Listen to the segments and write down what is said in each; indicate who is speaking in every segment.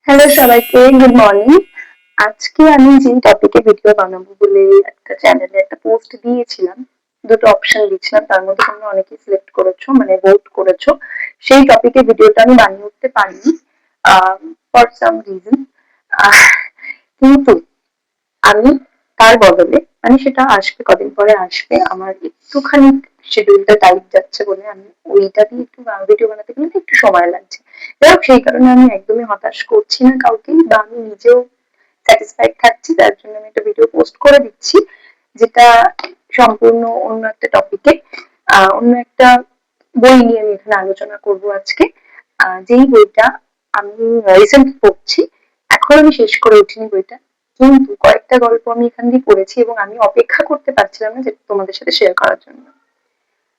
Speaker 1: Hello সবাইকে, good morning. আজকে আমি যে টপিকে ভিডিও বানাবো বলে একটা চ্যানেলে একটা পোস্ট দিয়েছিলাম, দুটো অপশন দিয়েছিলাম, তার মধ্যে তোমরা অনেকেই সিলেক্ট করেছো, মানে ভোট করেছো। সেই টপিকে ভিডিওটা আমি বানিয়ে উঠতে পারিনি ফর সাম রিজন, কিন্তু আমি তার বদলে, মানে সেটা আসবে কদিন পরে আসবে, আমার একটুখানি শিডিউলটা টাইট যাচ্ছে বলে আমি ওইটা দিয়ে একটু ভিডিও বানাতে গেলে একটু সময় লাগছে। যাই হোক, সেই কারণে আমি একদমই হতাশ করছি না কাউকে, বা আমি নিজেও স্যাটিসফাইড থাকছি, তার জন্য আমি একটা ভিডিও পোস্ট করে দিচ্ছি, যেটা সম্পূর্ণ অন্য একটা টপিকে, অন্য একটা বই নিয়ে আমি এখানে আলোচনা করব আজকে। যেই বইটা আমি রিসেন্ট পড়ছি, এখন আমি শেষ করে উঠিনি বইটা, কিন্তু কয়েকটা গল্প আমি এখান দিয়ে পড়েছি এবং আমি অপেক্ষা করতে পারছিলাম না যে তোমাদের সাথে শেয়ার করার জন্য।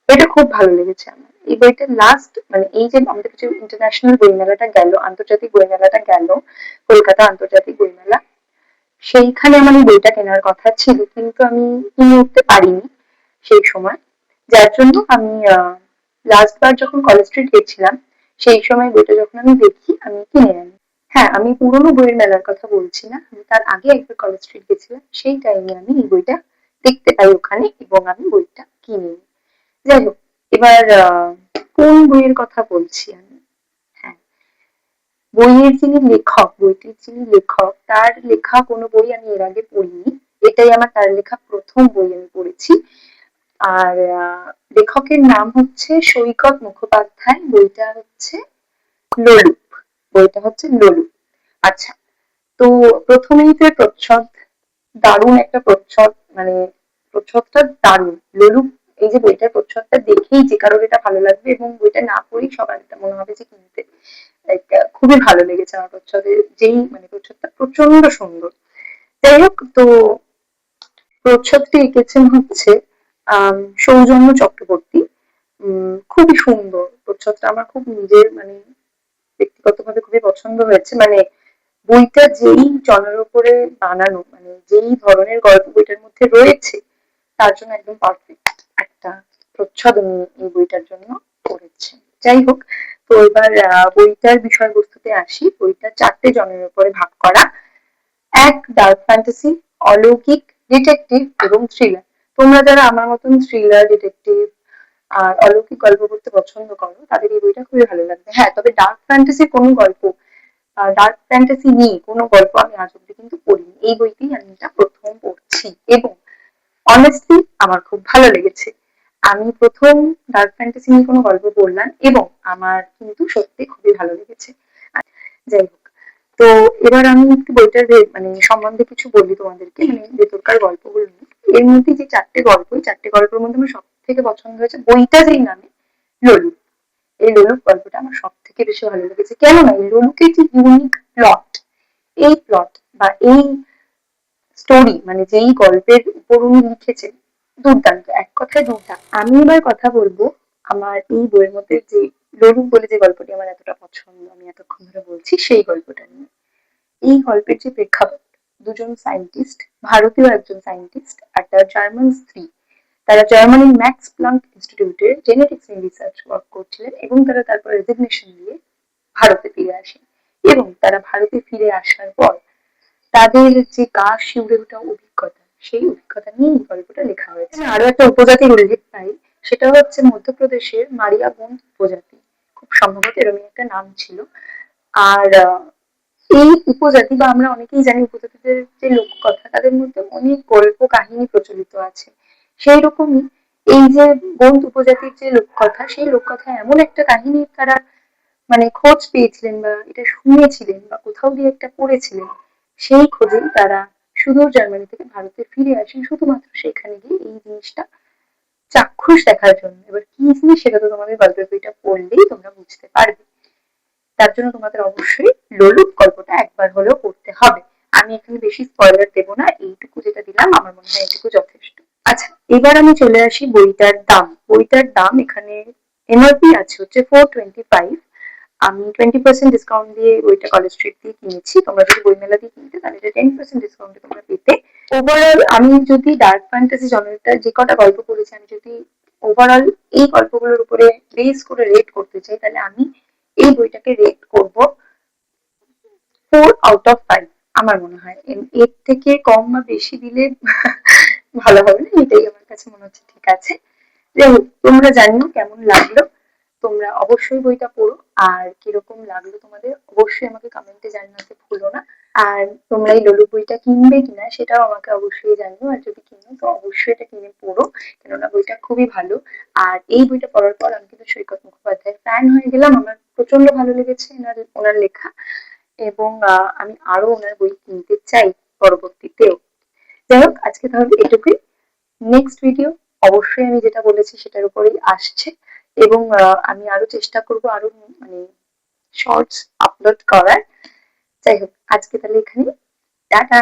Speaker 1: বইটা খুব ভালো লেগেছে আমার। এই বইটা লাস্ট, মানে এই যে আমাদের কিছু ইন্টারন্যাশনাল বইমেলাটা গেল, আন্তর্জাতিক বইমেলাটা গেল, কলকাতা আন্তর্জাতিক বইমেলা, সেইখানে আমার এই বইটা কেনার কথা ছিল, কিন্তু আমি কিনে উঠতে পারিনি সেই সময়। যার জন্য আমি লাস্ট বার যখন কলেজ স্ট্রিট গেছিলাম, সেই সময় বইটা যখন আমি দেখি, আমি কিনে আনি। হ্যাঁ, আমি পুরোনো বইয়ের মেলার কথা বলছি না, আমি তার আগে একবার কলেজ স্ট্রিট গেছিলাম, সেই টাইমে আমি এই বইটা দেখতে পাই ওখানে এবং আমি বইটা কিনে নিই। যাই হোক, এবার কোন বইয়ের কথা বলছি আমি? হ্যাঁ, বইয়ের যিনি লেখক, বইটির যিনি লেখক, তার লেখা কোনো বই আমি এর আগে পড়িনি। এটাই আমার তার লেখা প্রথম বই আমি পড়েছি। আর লেখকের নাম হচ্ছে সৈকত মুখোপাধ্যায়, বইটা হচ্ছে লোলুপ। বইটা হচ্ছে লোলুপ। আচ্ছা, তো প্রথমেই তো প্রচ্ছদ, দারুণ একটা প্রচ্ছদ, মানে প্রচ্ছদটা দারুণ। লোলুপ, এই যে বইটার প্রচ্ছদটা দেখেই যে কারোর এটা ভালো লাগবে এবং বইটা না পড়েই সবার এটা মনে হবে যে কিনতে। খুবই ভালো লেগেছে আমার প্রচ্ছদের, যেই মানে প্রচ্ছদটা প্রচন্ড সুন্দর। যাই হোক, তো প্রচ্ছদটি এঁকেছেন হচ্ছে সৌজন্য চক্রবর্তী। খুবই সুন্দর প্রচ্ছদটা, আমার খুব নিজের মানে ব্যক্তিগতভাবে খুবই পছন্দ হয়েছে। মানে বইটা যেই জনের উপরে বানানো, মানে যেই ধরনের গল্প বইটার মধ্যে রয়েছে, তার জন্য একদম পারফেক্ট একটা প্রচ্ছদ উনি এই বইটার জন্য করেছেন। যাই হোক, তো এবার বইটার বিষয়বস্তুতে আসি। বইটা 4টে জনের উপরে ভাগ করা। এক, ডার্ক ফ্যান্টাসি, অলৌকিক, ডিটেকটিভ এবং থ্রিলার। তোমরা যারা আমার মতন থ্রিলার, ডিটেকটিভ আর অলৌকিক গল্প পড়তে পছন্দ করো, তাদের এই বইটা খুবই ভালো লাগবে। হ্যাঁ, তবে ডার্ক ফ্যান্টাসি কোনো গল্প, ডার্ক ফ্যান্টাসি নিয়ে কোনো গল্প আমি আজ অব্দি কিন্তু পড়িনি। এই বইটি আমি এটা প্রথম পড়ছি এবং অনেস্টলি আমার খুব ভালো লেগেছে। আমি প্রথম ডার্ক ফ্যান্টাসি নিয়ে কোনো গল্প পড়লাম এবং আমার কিন্তু সত্যি খুবই ভালো লেগেছে। যাই হোক, তো এবার আমি একটু বইটার মানে সম্বন্ধে কিছু বলি তোমাদেরকে, মানে ভেতরকার গল্পগুলো নিয়ে। এর মধ্যে যে 4টে গল্প, এই 4টে গল্পের মধ্যে আমার সব থেকে পছন্দ হয়েছে বইটা যেই নামে লোলুপ। এই লোলুপ গল্পটা আমার সব থেকে বেশি ভালো লেগেছে। কেননা এই লোলুকের যে ইউনিক প্লট, এই প্লট বা এই স্টোরি, মানে যেই গল্পের উপর উনি লিখেছেন, দুর্দান্ত, এক কথায় দুর্দান্ত। আমি এবার কথা বলবো আমার এই বইয়ের মধ্যে যে লোলুপ বলে যে গল্পটি আমার এতটা পছন্দ, আমি এতক্ষণ ধরে বলছি, সেই গল্পটা নিয়ে। এই গল্পের যে প্রেক্ষাপট, দুজন সায়েন্টিস্ট, ভারতীয় একজন সায়েন্টিস্ট আর তার জার্মান স্ত্রী, তারা জার্মানির ম্যাক্স প্লাঙ্ক ইনস্টিটিউটে জেনেটিক্স নিয়ে রিসার্চ ওয়ার্ক করছিলেন এবং তারা তারপর রেজিগনেশন দিয়ে ভারতে ফিরে আসেন। এবং তারা ভারতে ফিরে আসার পর তাদের যে গা শিউরে ওঠা অভিজ্ঞতা, সেই অভিজ্ঞতা নিয়ে এই গল্পটা লেখা হয়েছে। আরো একটা উপজাতির উল্লেখ পাই, সেটা হচ্ছে মধ্যপ্রদেশের মারিয়া বন্দ উপজাতি, খুব সম্ভবত এরকম একটা নাম ছিল। আর এই উপজাতি, বা আমরা অনেকেই জানি উপজাতিদের যে লোককথা, তাদের মধ্যে অনেক গল্প কাহিনী প্রচলিত আছে। সেই রকমই এই যে বন্দ উপজাতির যে লোককথা, সেই লোককথায় এমন একটা কাহিনী তারা মানে খোঁজ পেয়েছিলেন, বা এটা শুনেছিলেন, বা কোথাও দিয়ে একটা পড়েছিলেন। সেই খোঁজেই তারা সুদূর জার্মানি থেকে ভারতে ফিরে আসেন, শুধুমাত্র সেখানে গিয়ে এই জিনিসটা চাক্ষুষ দেখার জন্য। এবার কি জিনিস সেটা তো তোমাদের গল্পের বইটা পড়লেই তোমরা বুঝতে পারবে। তার জন্য তোমাদের অবশ্যই লোলুপ গল্পটা একবার হলেও পড়তে হবে। আমি এখানে বেশি স্পয়লার দেবো না, এইটুকু যেটা দিলাম আমার মনে হয় এইটুকু যথেষ্ট। আচ্ছা, এবার আমি চলে আসি বইটার দাম। বইটার দাম এখানে এমআরপি আছে হচ্ছে 425। আমি 20% ডিসকাউন্ট দিয়ে বইটা কলেজ স্ট্রিট দিয়ে কিনেছি। তোমরা যদি বইমেলা দিয়ে কিনতে, তাহলে 10% ডিসকাউন্টে তোমরা পেতে। ওভারঅল আমি যদি ডার্ক ফ্যান্টাসি জনারটা যে কটা গল্প পড়েছি, আমি যদি ওভারঅল এই গল্পগুলোর উপরে বেস করে রেট করতে চাই, তাহলে আমি এই বইটাকে রেট করব 4/5 আমার মনে হয়। এর থেকে কম বা বেশি দিলে ভালো হবে না, এটাই আমার কাছে মনে হচ্ছে ঠিক আছে। যাই হোক, তোমরা জানিও কেমন লাগলো। তোমরা অবশ্যই বইটা পড়ো, আর কিরকম লাগলো তোমাদের অবশ্যই আমাকে কমেন্টে জানাতে ভুলো না। আর তোমরা এই লোলুপ বইটা কিনবে কিনা সেটাও আমাকে অবশ্যই জানিও, আর যদি কিনো তো অবশ্যই এটা কিনে পড়ো, কেননা বইটা খুবই ভালো। আর এই বইটা পড়ার পর আমি কিন্তু সৈকত মুখোপাধ্যায়ের ফ্যান হয়ে গেলাম, আমার প্রচন্ড ভালো লেগেছে ওনার লেখা, এবং আমি আরো ওনার বই কিনতে চাই পরবর্তীতেও। যাই হোক, আজকে তাহলে এটুকুই। নেক্সট ভিডিও অবশ্যই আমি যেটা বলেছি সেটার উপরেই আসছে, এবং আমি আরো চেষ্টা করব আরো মানে শর্টস আপলোড করার। যাই হোক, আজকে তাহলে এখানে টাটা।